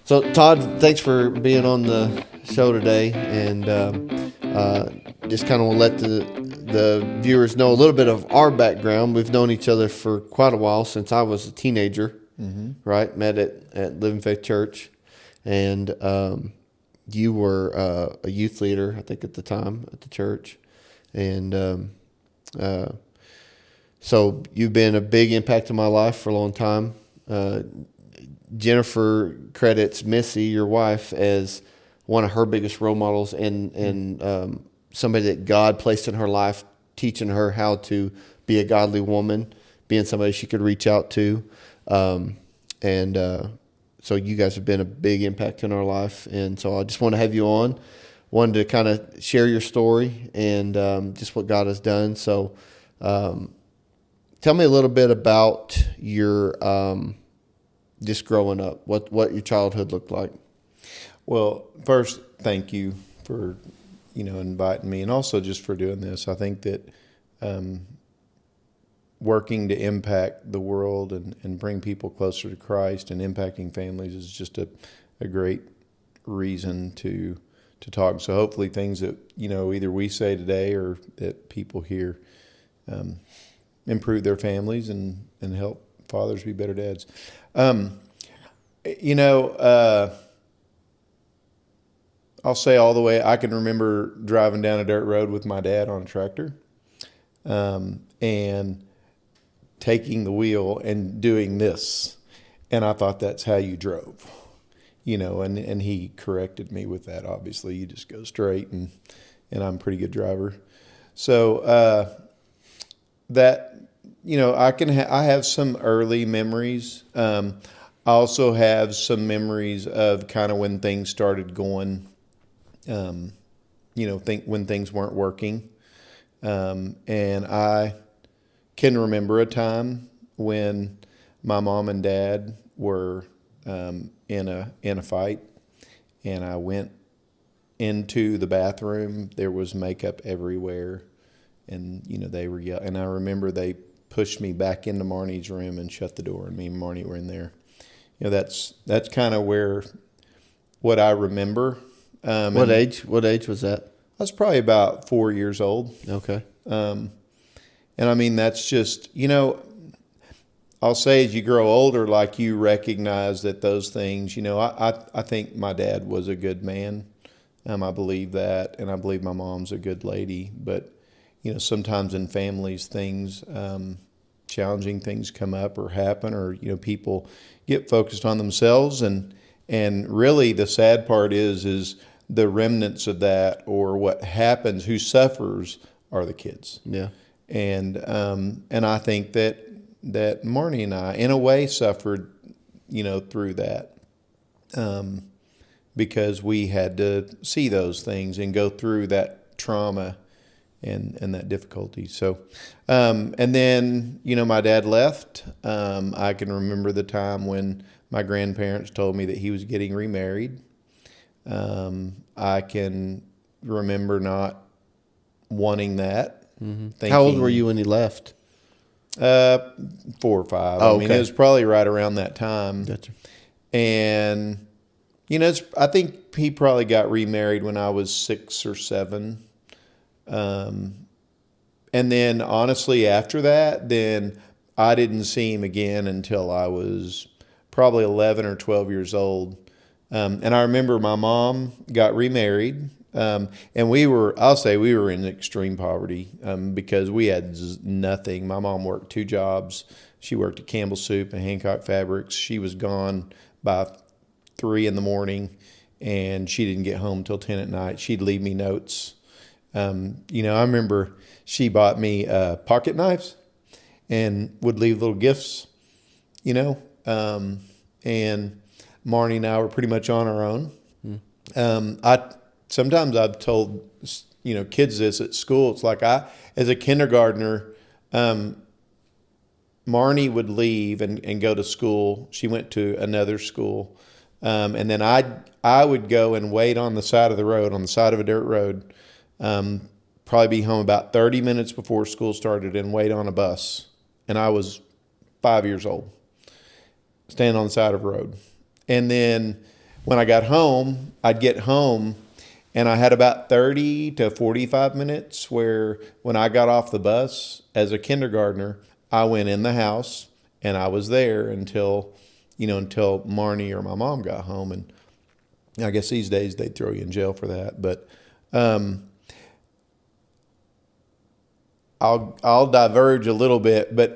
So, Todd, thanks for being on the show today, and just kind of want to let the viewers know a little bit of our background. We've known each other for quite a while, since I was a teenager, right? Met at Living Faith Church, and you were a youth leader, I think, at the time at the church, and so you've been a big impact in my life for a long time. Jennifer credits Missy, your wife, as one of her biggest role models, and somebody that God placed in her life, teaching her how to be a godly woman, being somebody she could reach out to. So you guys have been a big impact in our life. And so I just want to have you on. Wanted to kind of share your story and just what God has done. So tell me a little bit about your just growing up, what your childhood looked like. Well, first, thank you for, inviting me, and also just for doing this. I think that working to impact the world and bring people closer to Christ and impacting families is just a great reason to talk. So hopefully things that, either we say today or that people hear improve their families and help fathers be better dads. I'll say all the way, I can remember driving down a dirt road with my dad on a tractor, and taking the wheel and doing this. And I thought that's how you drove, and he corrected me with that. Obviously, you just go straight, and I'm a pretty good driver. So, I have some early memories. I also have some memories of kind of when things started going, when things weren't working. And I can remember a time when my mom and dad were in a fight, and I went into the bathroom. There was makeup everywhere, and they were yelling. And I remember they pushed me back into Marnie's room and shut the door, and me and Marnie were in there. That's kind of what I remember. What age was that? I was probably about 4 years old. Okay. And I mean, that's just, I'll say as you grow older, like, you recognize that those things, I think my dad was a good man. I believe that, and I believe my mom's a good lady. But, sometimes in families, things, challenging things come up or happen, or, people get focused on themselves. And really the sad part is the remnants of that, or what happens, who suffers, are the kids. Yeah. And I think that Marnie and I, in a way, suffered, through that, because we had to see those things and go through that trauma and that difficulty. So, and then, my dad left. I can remember the time when my grandparents told me that he was getting remarried. I can remember not wanting that. Mm-hmm. How old were you when he left? 4 or 5. Oh, I mean, okay. it was probably right around that time. Gotcha. And, I think he probably got remarried when I was 6 or 7. And then honestly, after that, then I didn't see him again until I was probably 11 or 12 years old. And I remember my mom got remarried. And I'll say we were in extreme poverty, because we had nothing. My mom worked 2 jobs. She worked at Campbell Soup and Hancock Fabrics. She was gone by 3 a.m, and she didn't get home till 10 p.m. She'd leave me notes. I remember she bought me pocket knives and would leave little gifts, and Marnie and I were pretty much on our own. Sometimes I've told, kids this at school. It's like, as a kindergartner, Marnie would leave and go to school. She went to another school. And then I would go and wait on the side of the road, on the side of a dirt road, probably be home about 30 minutes before school started, and wait on a bus. And I was 5 years old, standing on the side of a road. And then when I got home, I'd get home and I had about 30 to 45 minutes where when I got off the bus as a kindergartner, I went in the house and I was there until Marnie or my mom got home. And I guess these days they'd throw you in jail for that. But I'll diverge a little bit. But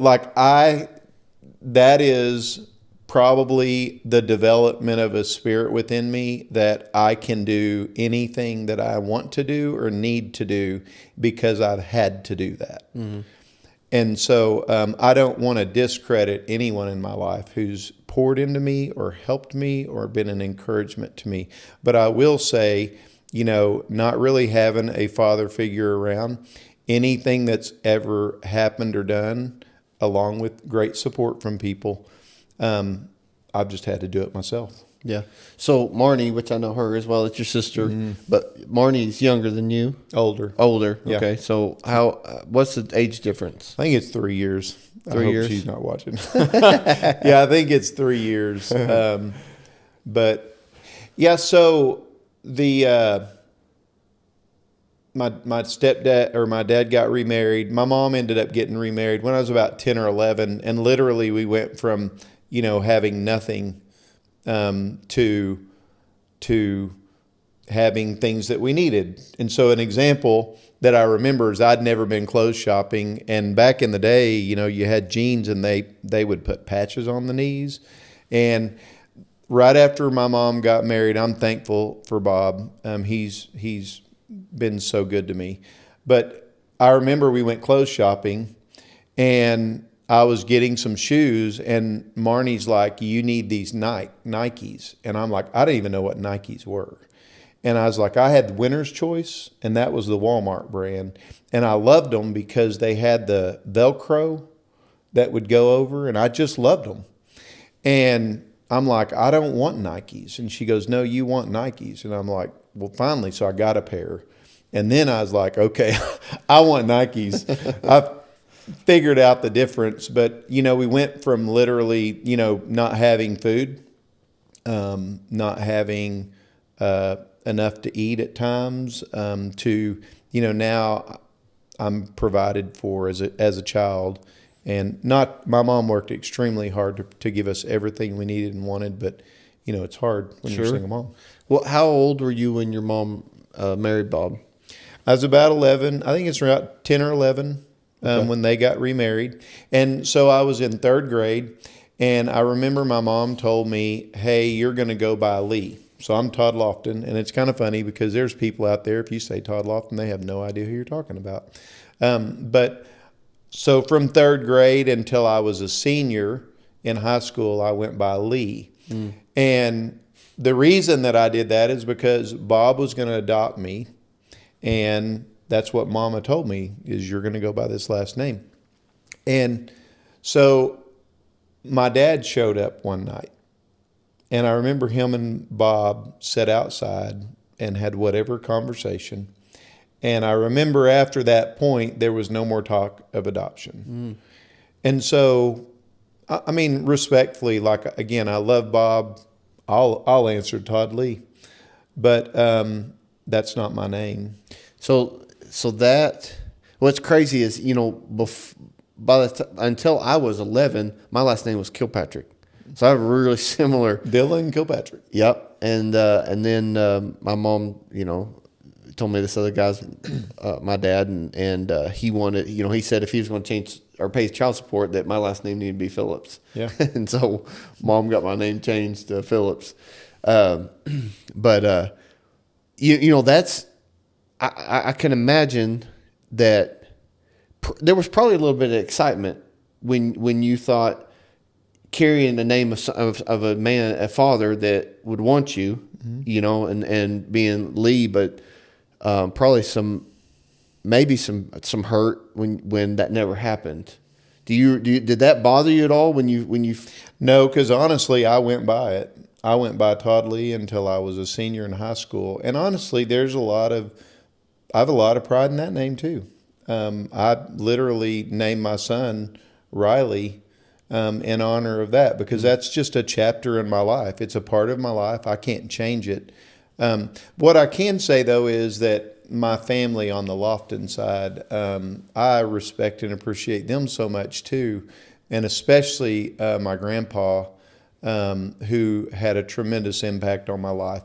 that is probably the development of a spirit within me that I can do anything that I want to do or need to do because I've had to do that. Mm-hmm. And so I don't want to discredit anyone in my life who's poured into me or helped me or been an encouragement to me. But I will say, not really having a father figure around, anything that's ever happened or done, along with great support from people, I've just had to do it myself. Yeah. So Marnie, which I know her as well, it's your sister, but Marnie's younger than you. Older. Yeah. Okay. So what's the age difference? I think it's 3 years. 3 years. She's not watching. Yeah, I think it's 3 years. But yeah, so the my stepdad or my dad got remarried. My mom ended up getting remarried when I was about 10 or 11, and literally we went from having nothing to having things that we needed. And so an example that I remember is I'd never been clothes shopping. And back in the day, you had jeans and they would put patches on the knees. And right after my mom got married, I'm thankful for Bob. He's been so good to me. But I remember we went clothes shopping and I was getting some shoes, and Marnie's like, you need these Nikes. And I'm like, I didn't even know what Nikes were. And I was like, I had Winner's Choice, and that was the Walmart brand. And I loved them because they had the Velcro that would go over, and I just loved them. And I'm like, I don't want Nikes. And she goes, no, you want Nikes. And I'm like, well, finally. So I got a pair. And then I was like, okay, I want Nikes. I figured out the difference. But, we went from literally, not having food, not having enough to eat at times, to, now I'm provided for as a child. And my mom worked extremely hard to give us everything we needed and wanted, but, it's hard when you're a single mom. Well, how old were you when your mom married Bob? I was about 11. I think it's around 10 or 11 when they got remarried. And so I was in third grade, and I remember my mom told me, hey, you're going to go by Lee. So I'm Todd Loftin, and it's kind of funny because there's people out there, if you say Todd Loftin, they have no idea who you're talking about. But so from third grade until I was a senior in high school, I went by Lee. Mm. And the reason that I did that is because Bob was going to adopt me, and that's what Mama told me, is you're going to go by this last name. And so my dad showed up one night, and I remember him and Bob sat outside and had whatever conversation. And I remember after that point, there was no more talk of adoption. Mm. And so, I mean, respectfully, like, again, I love Bob. I'll answer Todd Lee, but that's not my name. So that what's crazy is, until I was 11, my last name was Kilpatrick. So I have a really similar Dylan Kilpatrick. Yep, and then my mom, told me this other guy's my dad, and he wanted, he said if he was going to change or pay his child support, that my last name needed to be Phillips. Yeah, and so Mom got my name changed to Phillips. But that's I can imagine that there was probably a little bit of excitement when you thought carrying the name of a man, a father that would want you, mm-hmm. And being Lee, but probably maybe some hurt when that never happened. Did that bother you at all when you? No, because honestly, I went by it. I went by Todd Lee until I was a senior in high school, and honestly, I have a lot of pride in that name too. I literally named my son Riley in honor of that, because that's just a chapter in my life. It's a part of my life. I can't change it. What I can say, though, is that my family on the Loftin side, I respect and appreciate them so much too, and especially my grandpa, who had a tremendous impact on my life,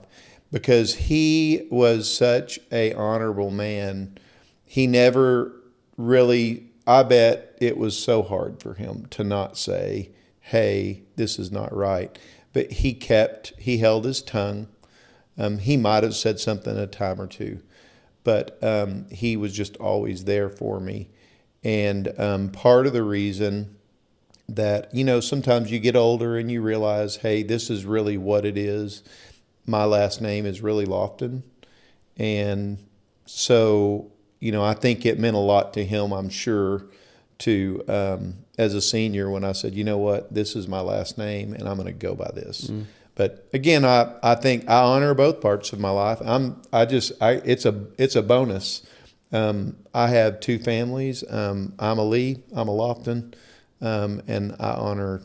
because he was such a honorable man. He never really, I bet it was so hard for him to not say, hey, this is not right. But he held his tongue. He might have said something a time or two, but he was just always there for me. And part of the reason that, sometimes you get older and you realize, hey, this is really what it is. My last name is really Loftin. And so, I think it meant a lot to him, I'm sure, to as a senior, when I said, you know what, this is my last name and I'm going to go by this. But again, I think I honor both parts of my life. It's a bonus. I have two families. I'm a Lee, I'm a Loftin, and I honor,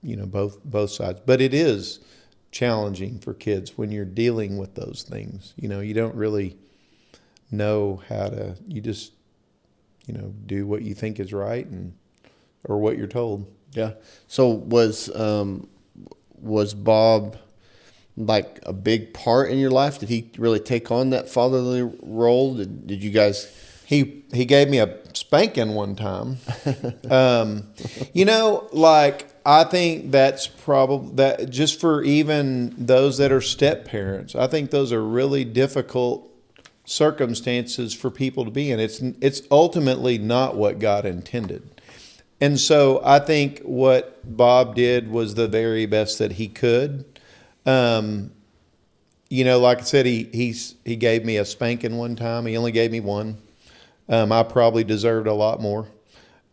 both sides. But it is challenging for kids when you're dealing with those things. You don't really know how to. You just, do what you think is right or what you're told. Yeah. So was Bob like a big part in your life? Did he really take on that fatherly role? Did you guys? He gave me a spanking one time. I think that's probably that just for even those that are step parents. I think those are really difficult circumstances for people to be in. It's ultimately not what God intended. And so I think what Bob did was the very best that he could. Like I said, he gave me a spanking one time. He only gave me one. I probably deserved a lot more.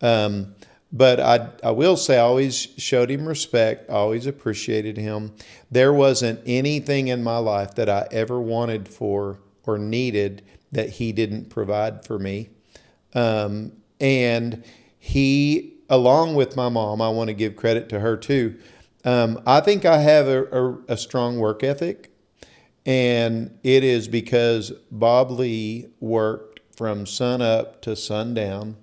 But I will say I always showed him respect. I always appreciated him. There wasn't anything in my life that I ever wanted for or needed that he didn't provide for me. And he, along with my mom, I want to give credit to her too. I think I have a strong work ethic, and it is because Bob Lee worked from sun up to sundown.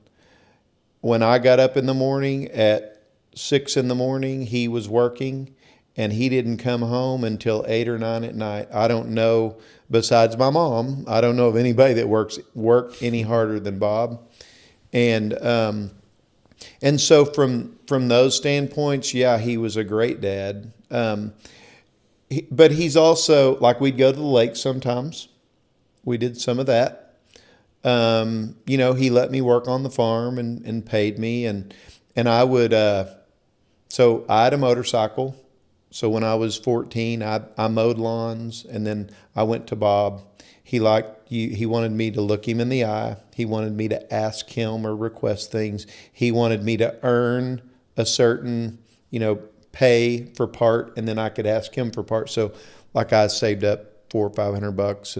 When I got up in the morning at 6 in, he was working, and he didn't come home until 8 or 9 at night. I don't know, besides my mom, I don't know of anybody that worked any harder than Bob. And so from those standpoints, yeah, he was a great dad. But he's also, like, we'd go to the lake sometimes. We did some of that. He let me work on the farm and paid me. And I would, so I had a motorcycle. So when I was 14, I mowed lawns, and then I went to Bob. He wanted me to look him in the eye. He wanted me to ask him or request things. He wanted me to earn a certain, pay for part, and then I could ask him for part. So like I saved up $400 or $500,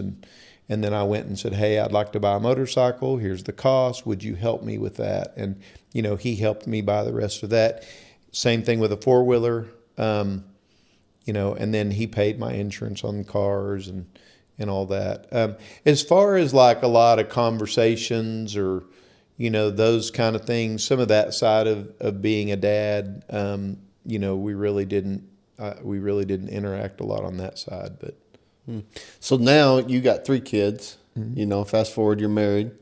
and then I went and said, hey, I'd like to buy a motorcycle. Here's the cost. Would you help me with that? And, he helped me buy the rest of that. Same thing with a four-wheeler. And then he paid my insurance on the cars and all that. As far as like a lot of conversations or, those kind of things, some of that side of being a dad, we really didn't interact a lot on that side. But So now you got 3 kids. Mm-hmm. Fast forward, you're married,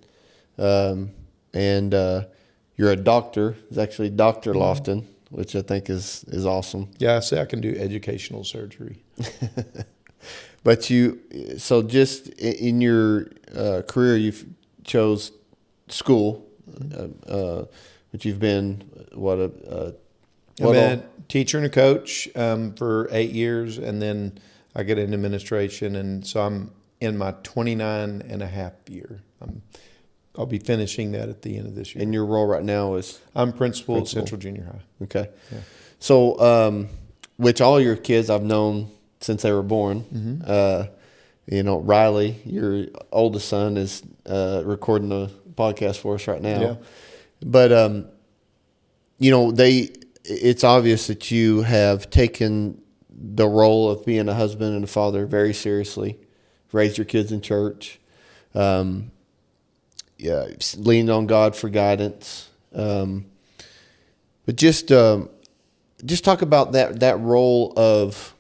and you're a doctor. It's actually Dr. Loftin, which I think is awesome. Yeah, I say I can do educational surgery. But so just in your career, you've chose school, but you've been I've been a teacher and a coach for 8 years, and then I get into administration, and so I'm in my 29 and a half year. I'll be finishing that at the end of this year. And your role right now is? I'm principal at Central Junior High. Okay. Yeah. So, which all your kids I've known since they were born. Mm-hmm. Riley, your oldest son, is recording a podcast for us right now. Yeah. But, it's obvious that you have taken the role of being a husband and a father very seriously, raised your kids in church, yeah, leaned on God for guidance. But just talk about that role of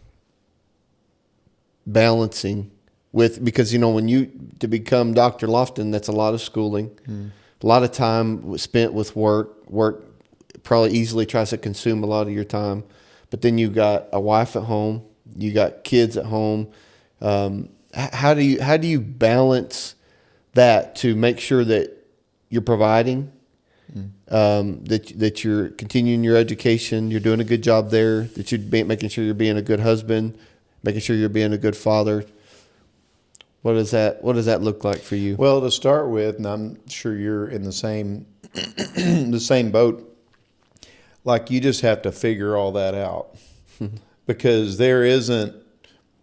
balancing with, because when to become Dr. Loftin, that's a lot of schooling, a lot of time spent with work. Work probably easily tries to consume a lot of your time, but then you got a wife at home, you got kids at home. How do you balance that to make sure that you're providing, that you're continuing your education, you're doing a good job there, that you're making sure you're being a good husband, making sure you're being a good father? What does that look like for you? Well, to start with, and I'm sure you're in the same the same boat. Like, you just have to figure all that out, because there isn't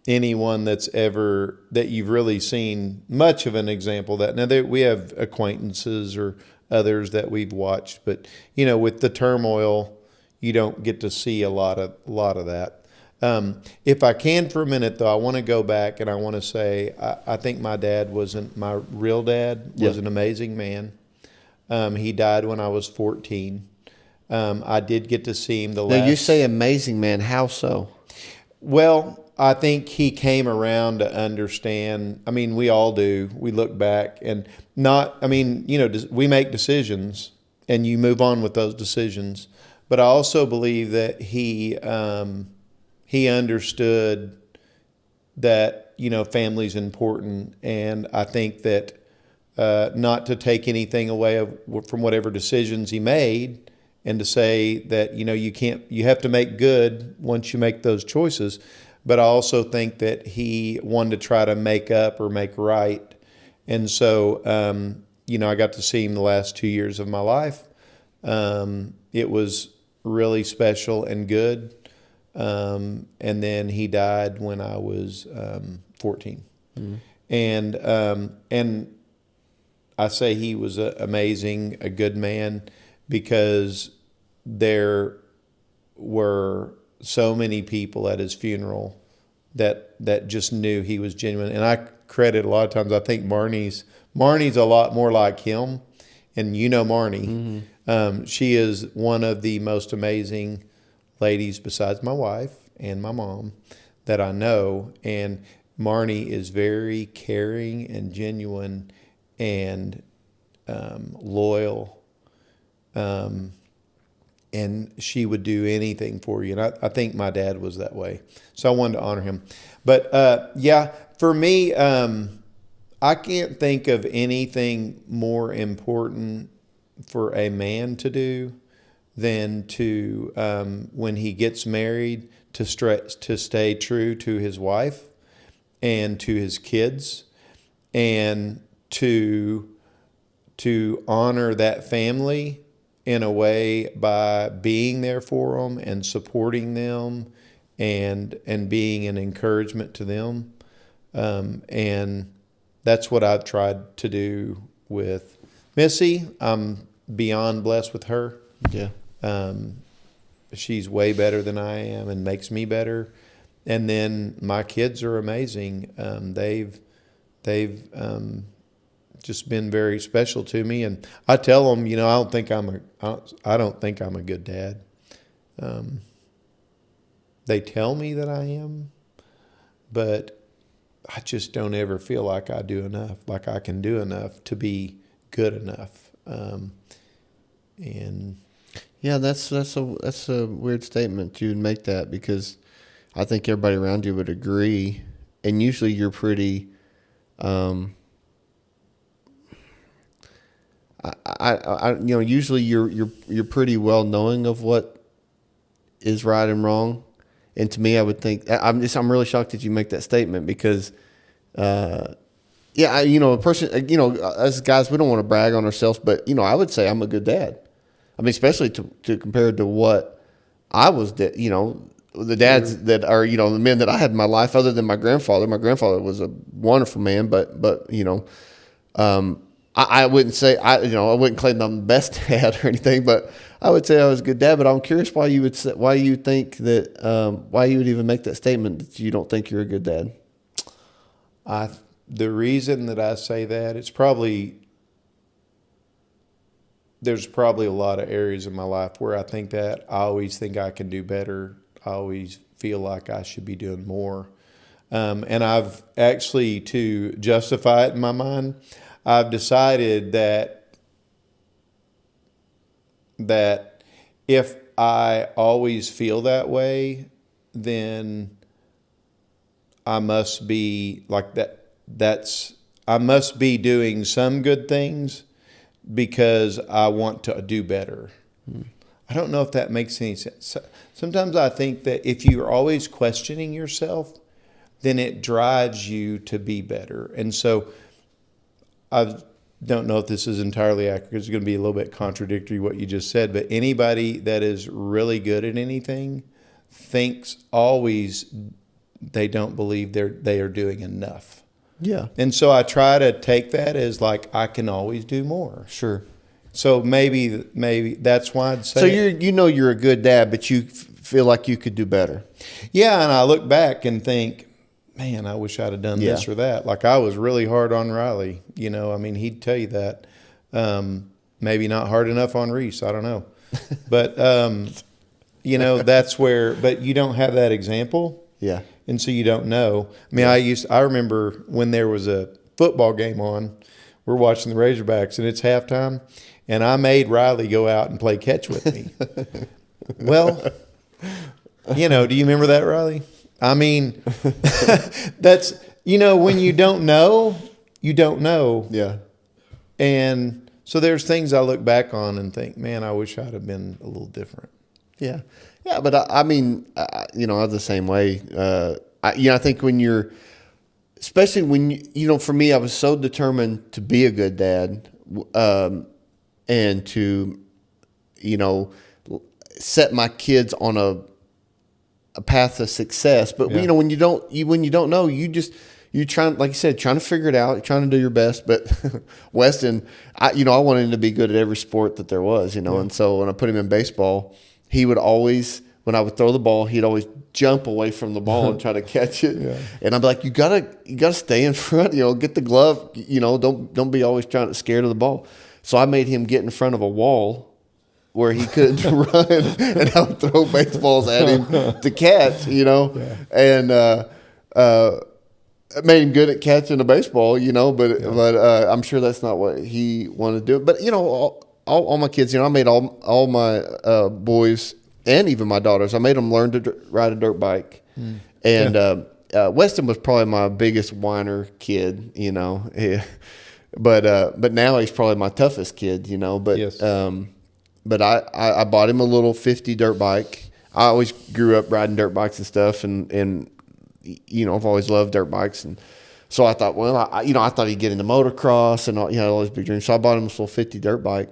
anyone that you've really seen much of an example of that. Now, we have acquaintances or others that we've watched, but with the turmoil, you don't get to see a lot of that. If I can for a minute, though, I want to go back and I want to say I think my dad wasn't my real dad. Was an amazing man. He died when I was 14. I did get to see him Now, you say amazing man. How so? Well, I think he came around to understand. I mean, we all do. We look back and we make decisions and you move on with those decisions. But I also believe that he understood that, family's important. And I think that not to take anything away from whatever decisions he made, and to say that, you have to make good once you make those choices. But I also think that he wanted to try to make up or make right. And so, I got to see him the last 2 years of my life. It was really special and good. And then he died when I was 14. Mm-hmm. And I say he was amazing, a good man, because there were so many people at his funeral that just knew he was genuine. And I credit a lot of times, I think Marnie's a lot more like him. And Marnie, mm-hmm. She is one of the most amazing ladies besides my wife and my mom that I know. And Marnie is very caring and genuine and loyal. And she would do anything for you. And I think my dad was that way. So I wanted to honor him. But for me, I can't think of anything more important for a man to do than to, when he gets married, to stay true to his wife and to his kids, and to honor that family in a way by being there for them and supporting them and being an encouragement to them. And that's what I've tried to do with Missy. I'm beyond blessed with her. Yeah. She's way better than I am and makes me better. And then my kids are amazing. They've just been very special to me. And I tell them, I don't think I'm a good dad. They tell me that I am, but I just don't ever feel like I do enough, like I can do enough to be good enough. And yeah, that's a weird statement. You would make that, because I think everybody around you would agree. And usually you're pretty, usually you're pretty well knowing of what is right and wrong. And to me, I would think I'm really shocked that you make that statement, because, a person, as guys, we don't want to brag on ourselves, but I would say I'm a good dad. I mean, especially to compared to what I was, the dads that are, the men that I had in my life, other than my grandfather. My grandfather was a wonderful man, but I wouldn't say I wouldn't claim I'm the best dad or anything, but I would say I was a good dad, but I'm curious why you would say, why you think that why you would even make that statement that you don't think you're a good dad. The reason that I say that, there's probably a lot of areas in my life where I think that. I always think I can do better. I always feel like I should be doing more. And I've actually, to justify it in my mind, I've decided that if I always feel that way, then I must be like that. I must be doing some good things because I want to do better. I don't know if that makes any sense. Sometimes I think that if you're always questioning yourself, then it drives you to be better. And so I don't know if this is entirely accurate. It's going to be a little bit contradictory what you just said, but anybody that is really good at anything thinks always they don't believe they are doing enough. Yeah. And so I try to take that as like I can always do more. Sure. So maybe that's why I'd say. So you're a good dad, but you feel like you could do better. Yeah, and I look back and think, man, I wish I'd have done this or that. Like I was really hard on Riley. I mean, he'd tell you that. Maybe not hard enough on Reese. I don't know. But, that's where, but you don't have that example. Yeah. And so you don't know. I mean, I remember when there was a football game on, we're watching the Razorbacks and it's halftime, and I made Riley go out and play catch with me. Well, do you remember that, Riley? I mean, that's, when you don't know, you don't know. Yeah. And so there's things I look back on and think, man, I wish I'd have been a little different. Yeah. Yeah. But I mean, I'm the same way. I think when you're, especially when, for me, I was so determined to be a good dad, and to, set my kids on a path of success. But when you don't know, you're trying, like you said, trying to figure it out, you're trying to do your best. But Weston, I wanted him to be good at every sport that there was, and so when I put him in baseball, he would always, when I would throw the ball, he'd always jump away from the ball and try to catch it. Yeah. And I'd be like, you gotta stay in front, get the glove, don't be always scared of the ball. So I made him get in front of a wall where he couldn't run, and I would throw baseballs at him to catch, and it made him good at catching a baseball, but I'm sure that's not what he wanted to do. But, all my kids, I made all my boys and even my daughters, I made them learn to ride a dirt bike. And Weston was probably my biggest whiner kid, but now he's probably my toughest kid, But yes. But I bought him a little 50 dirt bike. I always grew up riding dirt bikes and stuff, and I've always loved dirt bikes, and so I thought, well, I thought he'd get into motocross and all these big dreams. So I bought him this little 50 dirt bike,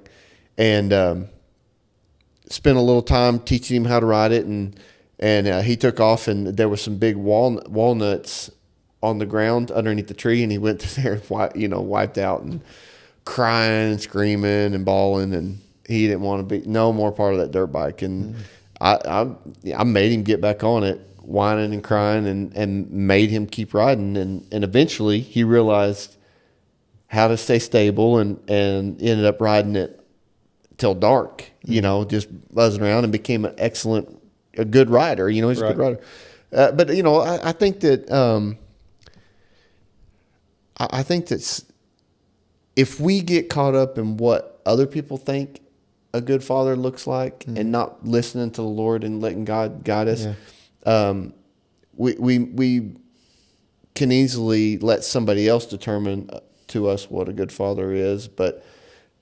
and spent a little time teaching him how to ride it, and he took off, and there was some big walnuts on the ground underneath the tree, and he went there, wiped out and crying and screaming and bawling, and he didn't want to be no more part of that dirt bike. And I made him get back on it, whining and crying, and made him keep riding, and eventually he realized how to stay stable, and ended up riding it till dark, just buzzing around, and became a good rider. He's a good rider. But I think that I think that if we get caught up in what other people think a good father looks like, and not listening to the Lord and letting God guide us, we can easily let somebody else determine to us what a good father is. But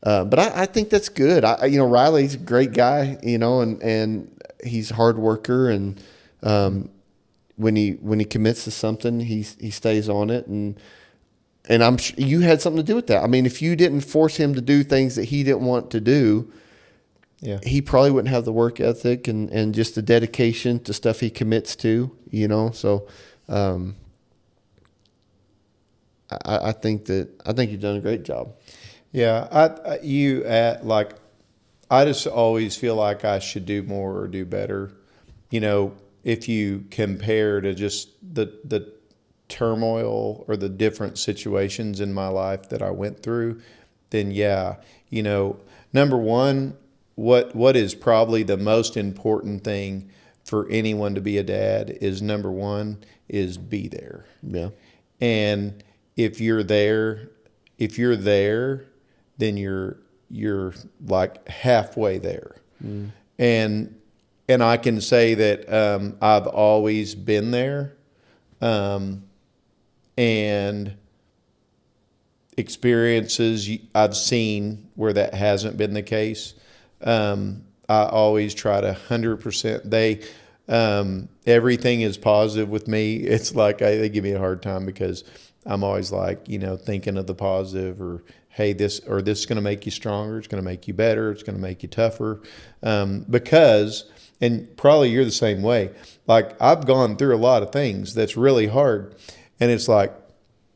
I think that's good. Riley's a great guy, and he's a hard worker, and when he commits to something, he stays on it, and I'm sure you had something to do with that. I mean, if you didn't force him to do things that he didn't want to do, he probably wouldn't have the work ethic and just the dedication to stuff he commits to, So I think you've done a great job. Yeah, I just always feel like I should do more or do better. You know, if you compare to just the turmoil or the different situations in my life that I went through, then yeah, you know, number one, what is probably the most important thing for anyone to be a dad is number one is be there. Yeah. And if you're there, then you're like halfway there. And I can say that I've always been there, and experiences I've seen where that hasn't been the case. I always try to 100%. Everything is positive with me. It's like they give me a hard time because I'm always like, you know, thinking of the positive, or hey, this is going to make you stronger. It's going to make you better. It's going to make you tougher. Because, and probably you're the same way. Like I've gone through a lot of things that's really hard, and it's like,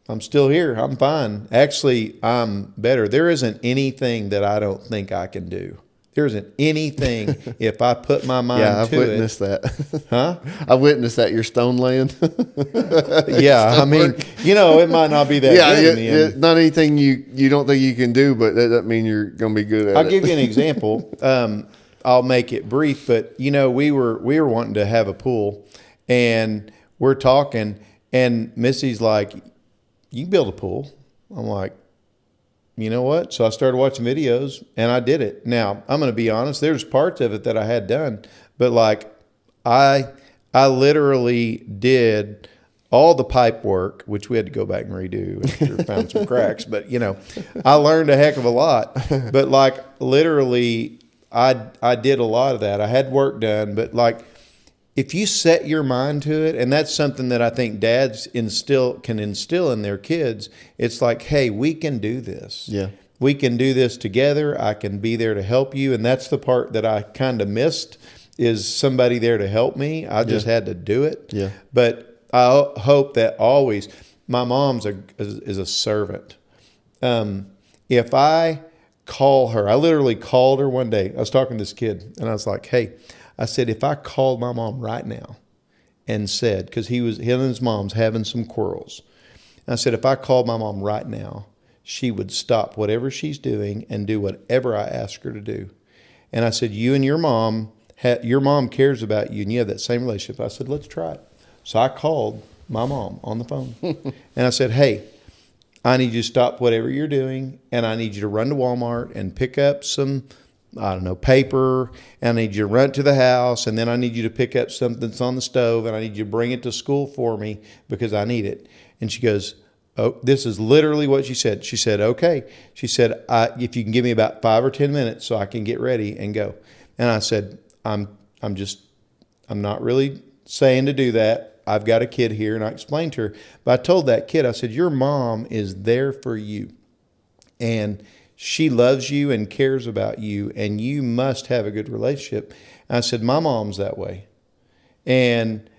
I'm still here. I'm fine. Actually, I'm better. There isn't anything that I don't think I can do. There isn't anything if I put my mind to it. Yeah, I've witnessed that. Huh? I've witnessed that. Your stone land. Yeah, I mean, you know, it might not be that good in the end. Not anything you don't think you can do, but that doesn't mean you're going to be good at it. I'll give you an example. I'll make it brief, but you know, we were wanting to have a pool, and we're talking, and Missy's like, "You can build a pool." I'm like, you know what? So I started watching videos, and I did it. Now, I'm going to be honest, there's parts of it that I had done, but like I literally did all the pipe work, which we had to go back and redo and found some cracks, but you know, I learned a heck of a lot. But like literally I did a lot of that. I had work done, but like if you set your mind to it, and that's something that I think dads can instill in their kids, it's like, hey, we can do this. Yeah. We can do this together. I can be there to help you. And that's the part that I kind of missed, is somebody there to help me. I just had to do it. Yeah. But I hope that always, my mom's is a servant. If I call her, I literally called her one day. I was talking to this kid, and I was like, hey, I said, if I called my mom right now and said, because him and his mom's having some quarrels. And I said, if I called my mom right now, she would stop whatever she's doing and do whatever I ask her to do. And I said, you and your mom cares about you, and you have that same relationship. I said, let's try it. So I called my mom on the phone, and I said, hey, I need you to stop whatever you're doing, and I need you to run to Walmart and pick up some, I don't know, paper, and I need you to run it to the house, and then I need you to pick up something that's on the stove, and I need you to bring it to school for me because I need it. And she goes, oh, this is literally what she said. She said, okay. She said, if you can give me about 5 or 10 minutes so I can get ready and go. And I said, I'm not really saying to do that. I've got a kid here, and I explained to her. But I told that kid, I said, your mom is there for you, and she loves you and cares about you, and you must have a good relationship. And I said, my mom's that way. And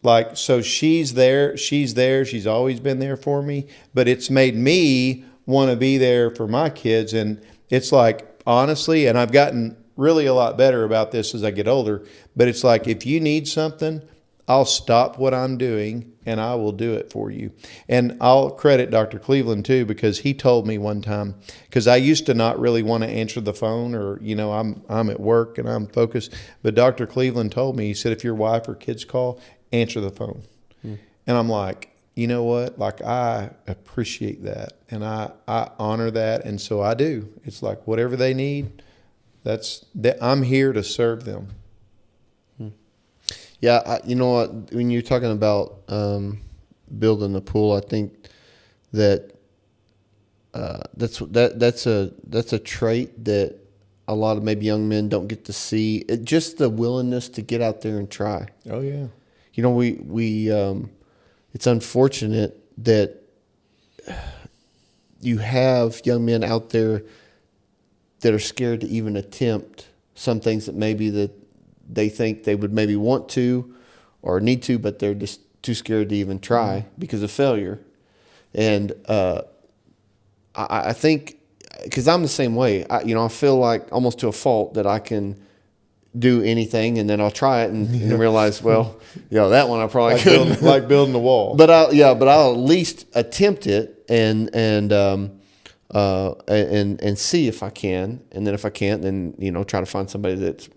like, so she's there. She's always been there for me, but it's made me want to be there for my kids. And it's like, honestly, and I've gotten really a lot better about this as I get older, but it's like, if you need something, I'll stop what I'm doing and I will do it for you. And I'll credit Dr. Cleveland too, because he told me one time, because I used to not really want to answer the phone, or, you know, I'm at work and I'm focused. But Dr. Cleveland told me, he said, if your wife or kids call, answer the phone. And I'm like, you know what? Like, I appreciate that, and I honor that. And so I do. It's like, whatever they need, I'm here to serve them. Yeah, you know what? When you're talking about building a pool, I think that that's a trait that a lot of maybe young men don't get to see. Just the willingness to get out there and try. Oh yeah. You know, we it's unfortunate that you have young men out there that are scared to even attempt some things that maybe that they think they would maybe want to or need to, but they're just too scared to even try because of failure. And I think because I'm the same way. I feel like almost to a fault that I can do anything, and then I'll try it and realize, well, that one I probably like couldn't. building a wall. But I'll at least attempt it and see if I can, and then if I can't, then try to find somebody that's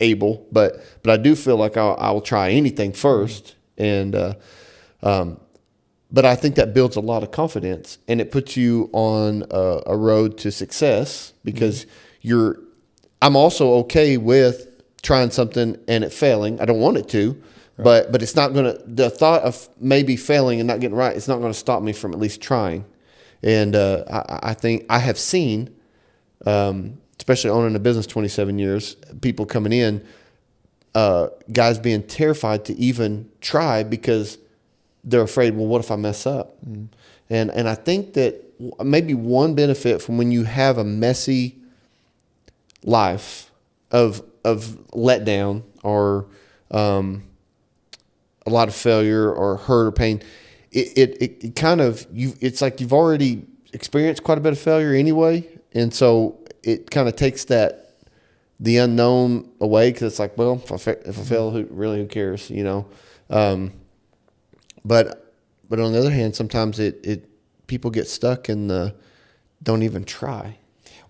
able. But I do feel like I'll try anything first, and but I think that builds a lot of confidence, and it puts you on a road to success because I'm also okay with trying something and it failing. I don't want it to, right. but it's not going to, the thought of maybe failing and not getting right, it's not going to stop me from at least trying. And I think I have seen, especially owning a business 27 years, people coming in, guys being terrified to even try because they're afraid, well, what if I mess up? And I think that maybe one benefit from when you have a messy life of letdown or a lot of failure or hurt or pain, it kind of it's like you've already experienced quite a bit of failure anyway, and so it kind of takes the unknown away because it's like, well, if I fail, who cares, But on the other hand, sometimes people get stuck in don't even try.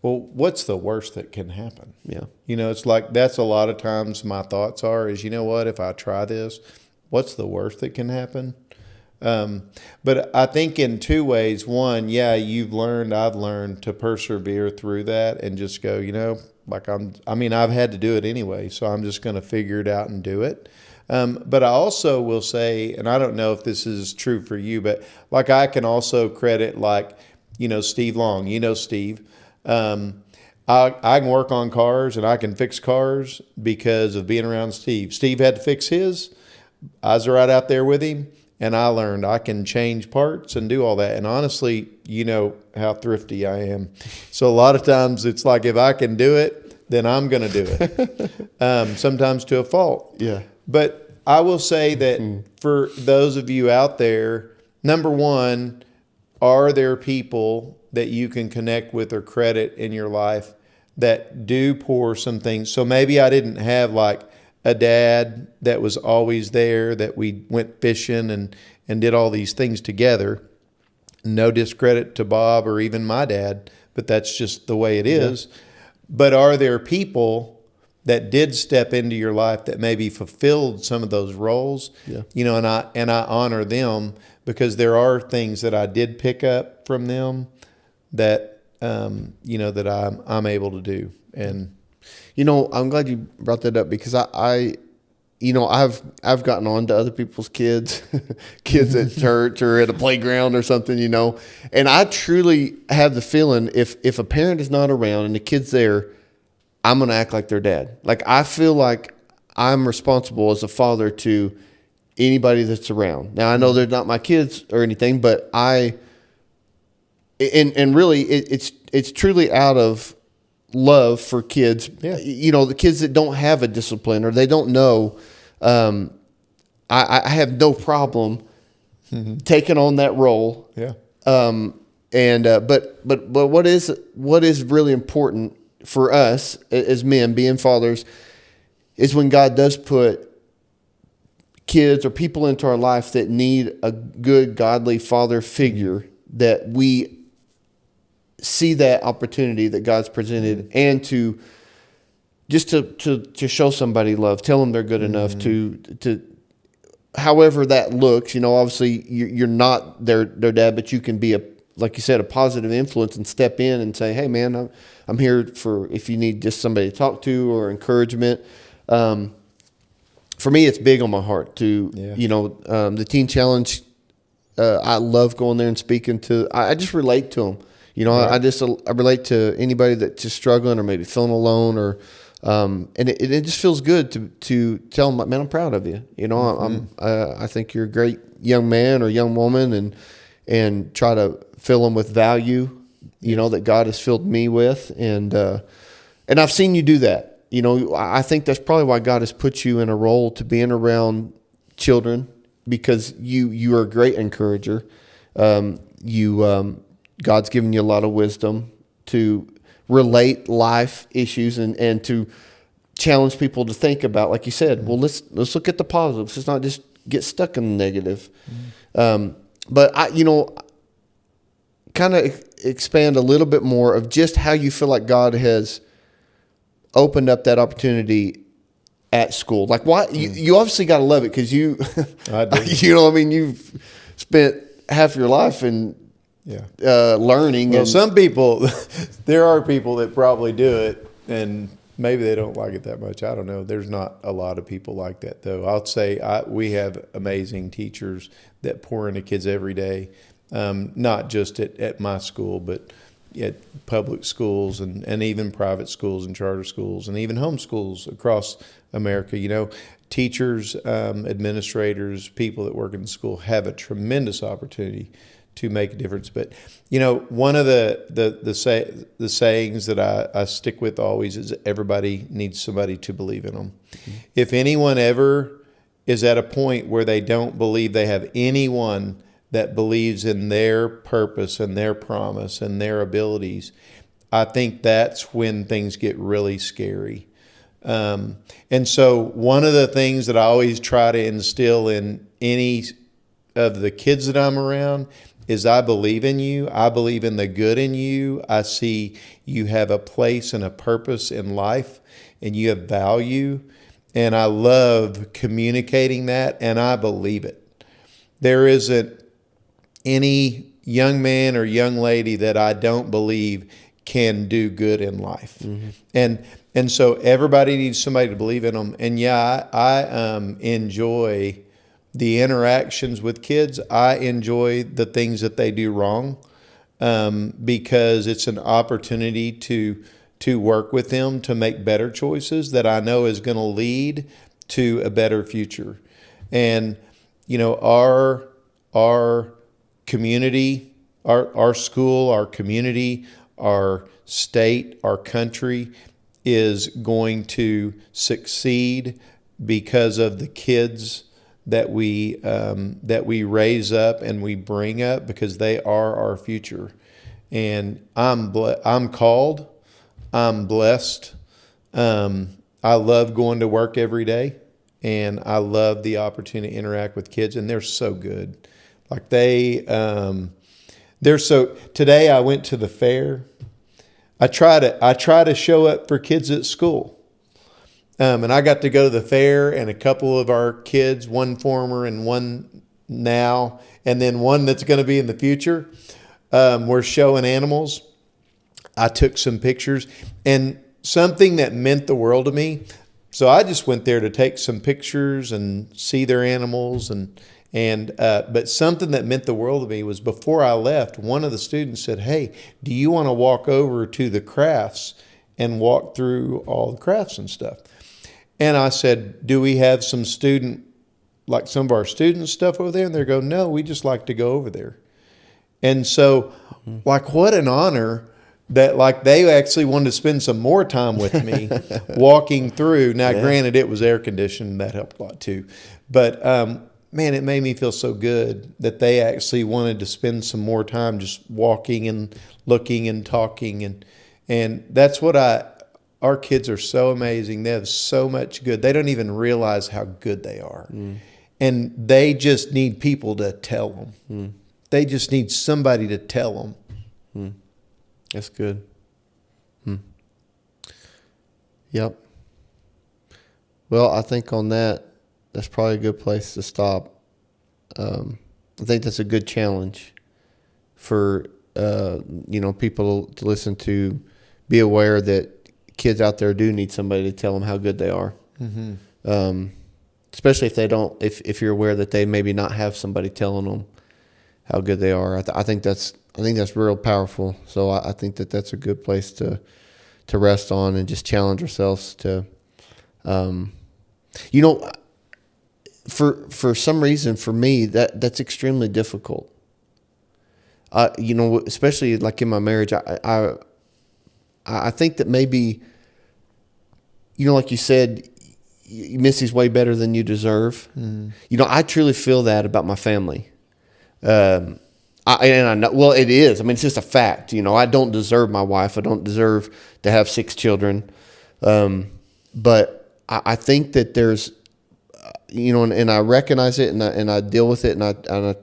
Well, what's the worst that can happen? Yeah. It's like that's a lot of times my thoughts is, what, if I try this, what's the worst that can happen? But I think in two ways. One, I've learned to persevere through that and just go, I've had to do it anyway, so I'm just going to figure it out and do it. But I also will say, and I don't know if this is true for you, but like I can also credit Steve Long, Steve. I can work on cars and I can fix cars because of being around Steve. Steve had to fix his. I was right out there with him, and I learned I can change parts and do all that. And honestly, how thrifty I am. So a lot of times it's like if I can do it, then I'm going to do it. Sometimes to a fault. Yeah. But I will say that for those of you out there, number one, are there people that you can connect with or credit in your life that do pour some things? So maybe I didn't have like a dad that was always there, that we went fishing and did all these things together. No discredit to Bob or even my dad, but that's just the way it is. Yeah. But are there people that did step into your life that maybe fulfilled some of those roles? Yeah. And I honor them because there are things that I did pick up from them that that I'm able to do. And I'm glad you brought that up because I've gotten on to other people's kids at church or at a playground or something, and I truly have the feeling if a parent is not around and the kid's there, I'm going to act like their dad. Like I feel like I'm responsible as a father to anybody that's around. Now I know they're not my kids or anything, but really it's truly out of love for kids. Yeah. The kids that don't have a discipline or they don't know. I have no problem taking on that role. Yeah. But what is really important for us as men, being fathers, is when God does put kids or people into our life that need a good, godly father figure, that we see that opportunity that God's presented and to show somebody love, tell them they're good enough to however that looks. Obviously you're not their dad, but you can be like you said, a positive influence and step in and say, hey man, I'm here for if you need just somebody to talk to or encouragement. For me, it's big on my heart to, the Teen Challenge. I love going there and speaking to, I just relate to them. Right. I relate to anybody that's just struggling or maybe feeling alone or, and it just feels good to tell them, man, I'm proud of you. I think you're a great young man or young woman and try to fill them with value, that God has filled me with. And I've seen you do that. I think that's probably why God has put you in a role to being around children, because you are a great encourager. God's given you a lot of wisdom to relate life issues and to challenge people to think about, like you said, well, let's look at the positives. Let's not just get stuck in the negative. But I, kind of expand a little bit more of just how you feel like God has opened up that opportunity at school. Like, why you obviously got to love it because you, I do. You've spent half your life in learning. Well, and some people, there are people that probably do it, and maybe they don't like it that much. I don't know. There's not a lot of people like that, though. I'll say we have amazing teachers that pour into kids every day, not just at my school, but at public schools and even private schools and charter schools and even homeschools across America. Teachers, administrators, people that work in the school have a tremendous opportunity to make a difference. But one of the sayings that I stick with always is everybody needs somebody to believe in them. Mm-hmm. If anyone ever is at a point where they don't believe they have anyone that believes in their purpose and their promise and their abilities, I think that's when things get really scary. And so one of the things that I always try to instill in any of the kids that I'm around is I believe in you. I believe in the good in you. I see you have a place and a purpose in life and you have value. And I love communicating that, and I believe it. There isn't any young man or young lady that I don't believe can do good in life. Mm-hmm. And so everybody needs somebody to believe in them. And I enjoy the interactions with kids. I enjoy the things that they do wrong because it's an opportunity to work with them to make better choices that I know is going to lead to a better future. And our community, our school, our community, our state, our country is going to succeed because of the kids that we raise up and we bring up, because they are our future. And I'm called. I'm blessed. I love going to work every day, and I love the opportunity to interact with kids, and they're so good. Like they're so. Today I went to the fair. I try to show up for kids at school, and I got to go to the fair, and a couple of our kids, one former and one now, and then one that's going to be in the future, were showing animals. I took some pictures, and something that meant the world to me. So I just went there to take some pictures and see their animals, but something that meant the world to me was before I left, one of the students said, "Hey, do you want to walk over to the crafts and walk through all the crafts and stuff?" And I said, "Do we have some of our student stuff over there?" And they go, "No, we just like to go over there." And so, what an honor that they actually wanted to spend some more time with me walking through. Now, Granted, it was air conditioned. That helped a lot too. But, man, it made me feel so good that they actually wanted to spend some more time just walking and looking and talking. And that's what our kids are so amazing. They have so much good. They don't even realize how good they are. And they just need people to tell them. They just need somebody to tell them. That's good. Yep. Well, I think on that's probably a good place to stop. I think that's a good challenge for people to listen to. Be aware that kids out there do need somebody to tell them how good they are. Mm-hmm. Especially if they don't. If you're aware that they maybe not have somebody telling them how good they are. I think that's real powerful. So I think that's a good place to rest on and just challenge ourselves to, for some reason for me that's extremely difficult. Especially like in my marriage, I think that maybe, like you said, Missy's way better than you deserve. I truly feel that about my family. I know, well, it is. I mean, it's just a fact. I don't deserve my wife. I don't deserve to have 6 children. But I think that there's, and I recognize it, and I deal with it, and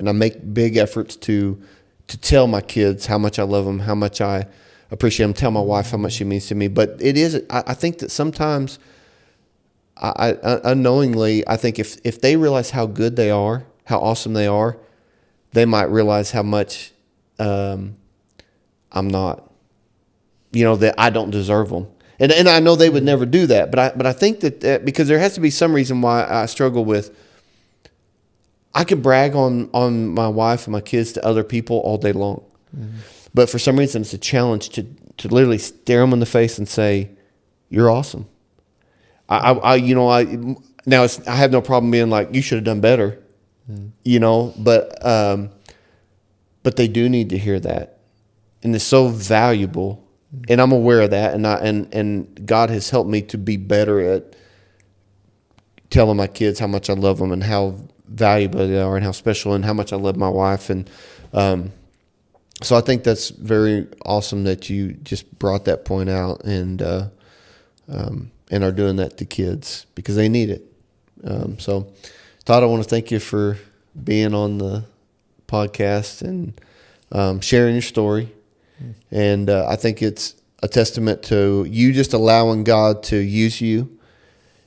I make big efforts to tell my kids how much I love them, how much I appreciate them, tell my wife how much she means to me. But it is, I think that sometimes I unknowingly, I think if they realize how good they are, how awesome they are, they might realize how much I'm not, that I don't deserve them. And I know they would never do that, but I think that because there has to be some reason why I struggle with, I could brag on my wife and my kids to other people all day long. Mm-hmm. But for some reason it's a challenge to literally stare them in the face and say, you're awesome. I have no problem being like, you should have done better. But they do need to hear that, and it's so valuable, and I'm aware of that, and God has helped me to be better at telling my kids how much I love them and how valuable they are and how special and how much I love my wife, and so I think that's very awesome that you just brought that point out and are doing that to kids because they need it. So, Todd, I want to thank you for being on the podcast and sharing your story. And I think it's a testament to you just allowing God to use you,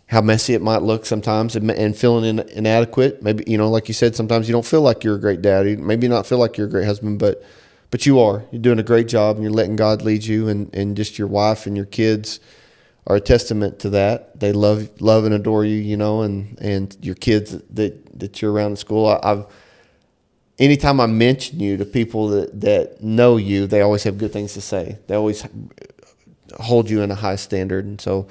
how messy it might look sometimes, and feeling inadequate. Maybe, like you said, sometimes you don't feel like you're a great dad. Maybe not feel like you're a great husband, but you are. You're doing a great job, and you're letting God lead you, and just your wife and your kids are a testament to that. They love and adore you, and your kids that you're around in school. Anytime I mention you to people that know you, they always have good things to say. They always hold you in a high standard. And so,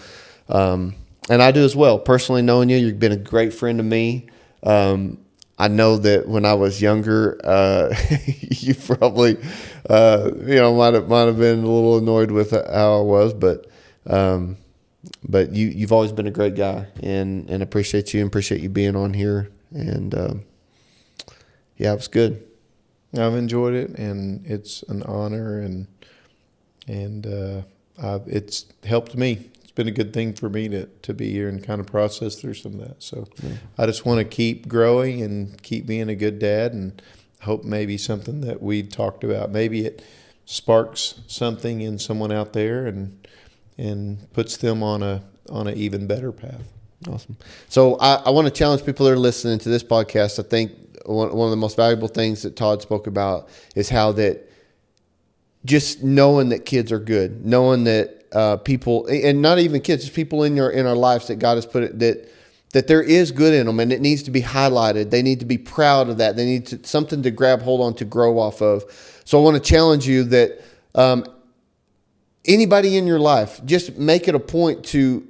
and I do as well. Personally knowing you, you've been a great friend to me. I know that when I was younger, you probably, might have been a little annoyed with how I was, but you've always been a great guy, and appreciate you and appreciate you being on here. And yeah, it was good. I've enjoyed it, and it's an honor, and it's helped me. It's been a good thing for me to be here and kind of process through some of that. So I just want to keep growing and keep being a good dad, and hope maybe something that we talked about, maybe it sparks something in someone out there and puts them on an even better path. Awesome. So I want to challenge people that are listening to this podcast. I think one of the most valuable things that Todd spoke about is how that just knowing that kids are good, knowing that people, and not even kids, just people in our lives that God has put it, that there is good in them, and it needs to be highlighted. They need to be proud of that. They need something to grab hold on, to grow off of. So I want to challenge you that anybody in your life, just make it a point to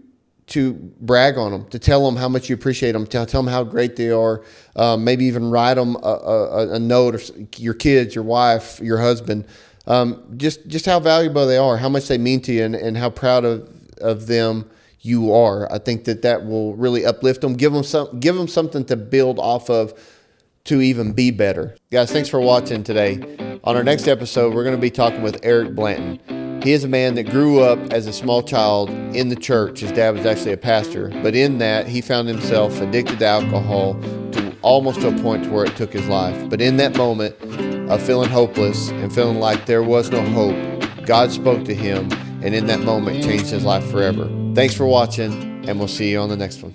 brag on them, to tell them how much you appreciate them, tell them how great they are, maybe even write them a note, or your kids, your wife, your husband, just how valuable they are, how much they mean to you, and how proud of them you are. I think that will really uplift them, give them something to build off of to even be better. Guys, thanks for watching today. On our next episode, we're going to be talking with Eric Blanton. He is a man that grew up as a small child in the church. His dad was actually a pastor. But in that, he found himself addicted to alcohol almost to a point to where it took his life. But in that moment of feeling hopeless and feeling like there was no hope, God spoke to him, and in that moment changed his life forever. Thanks for watching, and we'll see you on the next one.